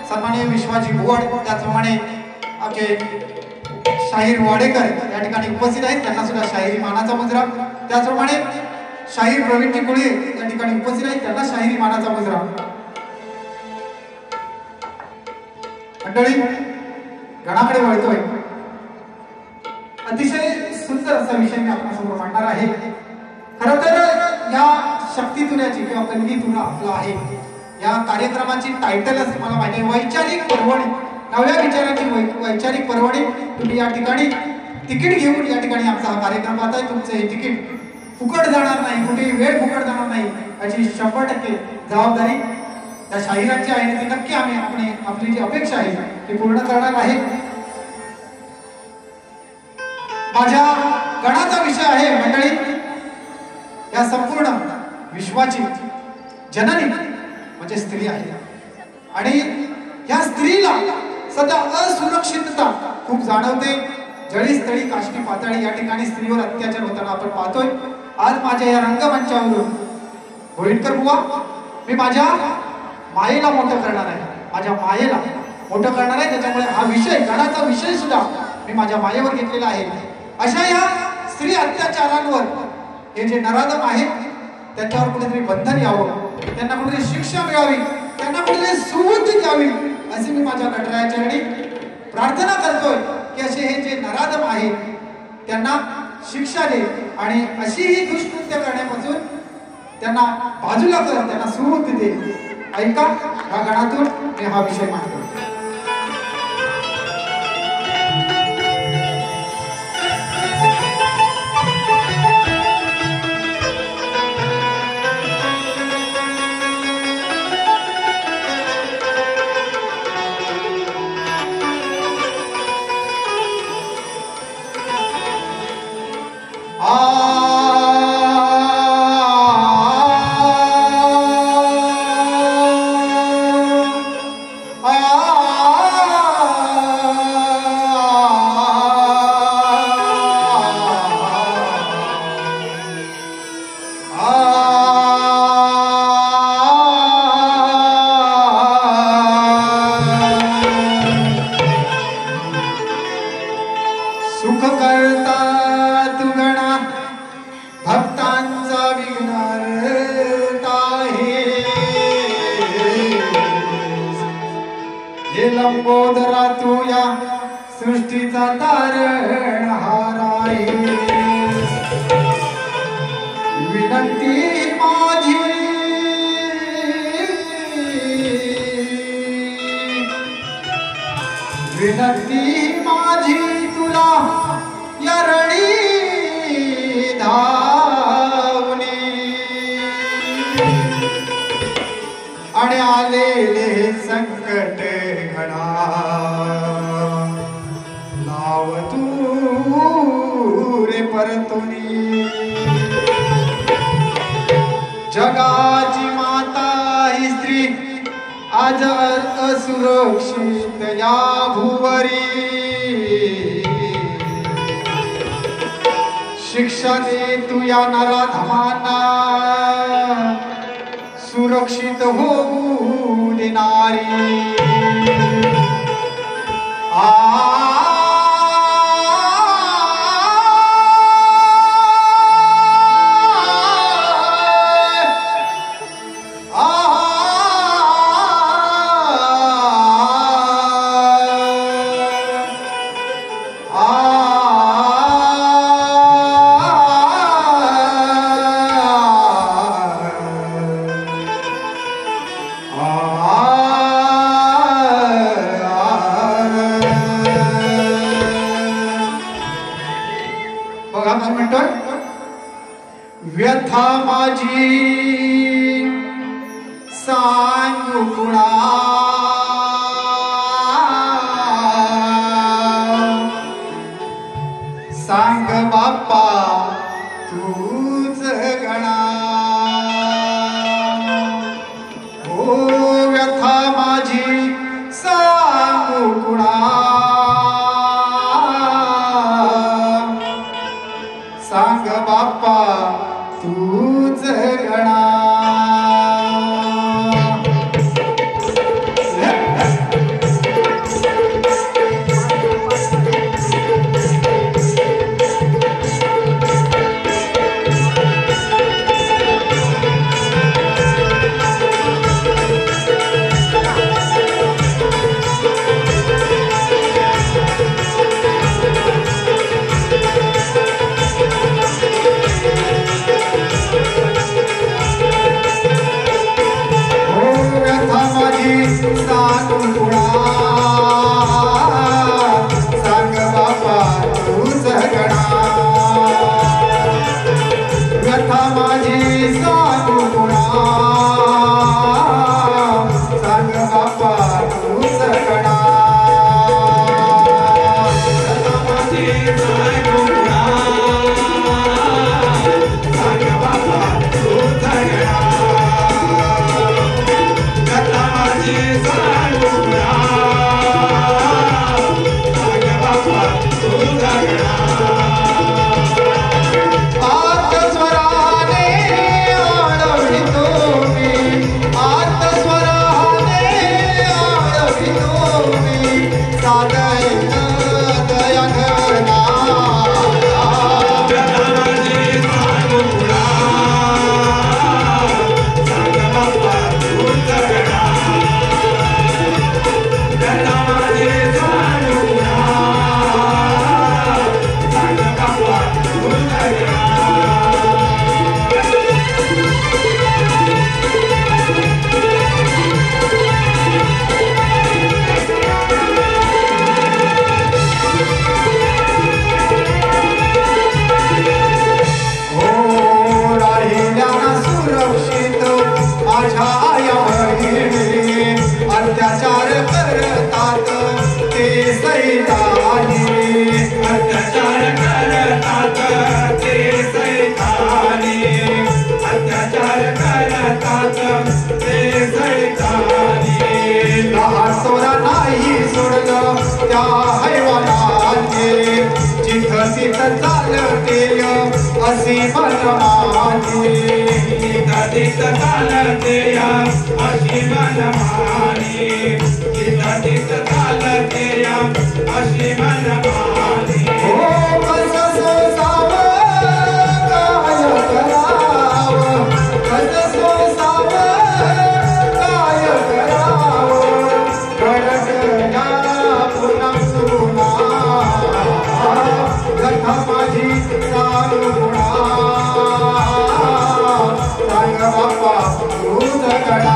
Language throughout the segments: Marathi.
सन्माननीय विश्वाजी बुवाड त्याचप्रमाणे आमचे शाहीर वाडेकर या ठिकाणी उपस्थित आहेत, त्यांना सुद्धा शाहिरी मानाचा मुजरा. त्याचप्रमाणे शाहीर प्रवीणजी कुळे या ठिकाणी उपस्थित आहेत, त्यांना शाहिरी मानाचा मुजरा. मंडळी गणाकडे वळतोय. अतिशय सुंदर असा विषय मी आपल्यासमोर मांडणार आहे. खरं तर या शक्तीतुल्याची किंवा कणगीतुला आपला आहे या कार्यक्रमाची टायटलच मला माहिती आहे, वैचारिक पर्वणी. नव्या विचारांची वैचारिक पर्वणी. तुम्ही या ठिकाणी तिकीट घेऊन या ठिकाणी आमचा हा कार्यक्रम पाहताय. तुमचं हे तिकीट फुकट जाणार नाही, कुठेही वेळ फुकट जाणार नाही याची 100% जबाबदारी त्या शाहिरांची आहे. ती नक्की आम्ही आपली जी अपेक्षा आहे ती पूर्ण करणार आहे. माझ्या गणाचा विषय आहे मंडळी, या संपूर्ण विश्वाची जननी म्हणजे स्त्री आहे. आणि या स्त्रीला सध्या असुरक्षितता खूप जाणवते. जळीस्थळी काष्टी पातळी या ठिकाणी स्त्रीवर अत्याचार होताना आपण पाहतोय. आज माझ्या या रंगमंचावरून गोविंदकर बुवा, मी माझ्या मायेला मोठं करणार आहे, माझ्या मायेला मोठं करणार आहे. त्याच्यामुळे हा विषय गणाचा विषय सुद्धा मी माझ्या मायेवर घेतलेला आहे. अशा या स्त्री अत्याचारांवर हे जे नराधम आहेत त्यांच्यावर कुठेतरी बंधन यावं, त्यांना कुठेतरी शिक्षा मिळावी, त्यांना कुठेतरी सुबुद्धी द्यावी अशी मी माझ्या गटरायाच्या वेळी प्रार्थना करतोय की असे हे जे नराधम आहेत त्यांना शिक्षा दे आणि अशी ही दुष्कृत्य करण्यापासून त्यांना बाजूला कर, त्यांना सुबुद्धी दे. ऐका, या गणातून मी हा विषय मांडतो. लंबोदरा तू या सृष्टीचा तारणहार आहे. विनंती माझी तुला या रणी धावणे आणि आलेले संकट घडा लाव तू रे परतुनी. जगाची माता ही स्त्री आज असुरक्षित या भूवरी. शिक्षा दे तू या नराधमांना सुरक्षित होऊ देणारी. व्यथा माझी सांगू कुणा सांग बाप्पा तूच गणा. हो व्यथा माझी सांगू कुणा सांग बाप्पा तूच गणा. सैतानी अत्याचार करतात ते सैतानी अत्याचार करतात ते सैतानी लहान सोरा नाही सोडलं त्या हैवानाने जिथं तिथं चालते अशी मनमानी जिथं तिथं चालते अशी मनमानी जिथं तिथं चालते अशी मनमानी हो कसं सोसावं काय करावं कसं सोसावं काय करावं कडकल्या पुन्हा सुना कथा माझी चालू गुणा सांग बाप्पा तूच कडा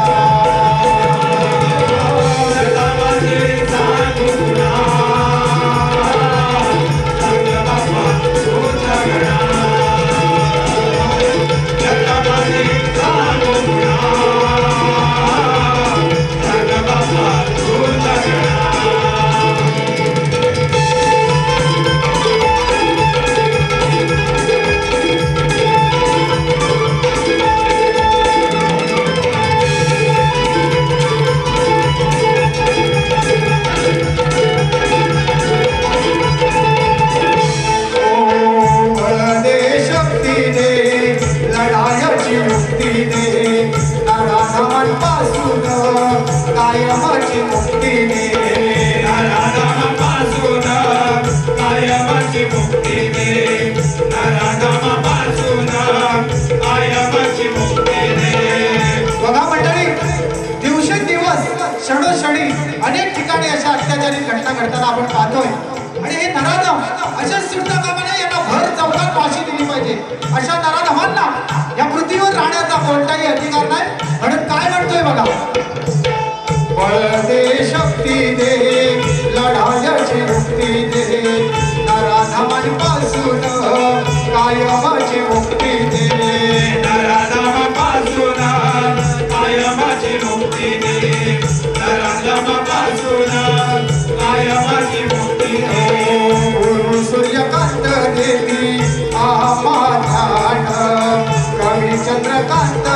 कायमाची मुक्ती दे नराधमापासून कायमाची मुक्ती दे नराधमापासून कायमाची मुक्ती दे बघा मंडळी दिवसेंदिवस क्षणोक्षणी अनेक ठिकाणी अशा अत्याचारी घटना घडताना आपण पाहतोय आणि हे नराधम अशा सुटता कामा नये यांना भर चौकात फाशी दिली पाहिजे अशा नराधमांना या पृथ्वीवर राहण्याचा कोणताही अधिकार नाही म्हणून काय म्हणतोय बघा बळ दे शक्ती दे लढायाची मुक्ती दे नराधमांपासून कायमाची मुक्ती दे नराधमापासून कायमाची मुक्ती दे नराधमापासून कायमाची मुक्ती दे गुरु सूर्यकांत देवी आम्हा ध्यान कवी चंद्रकांत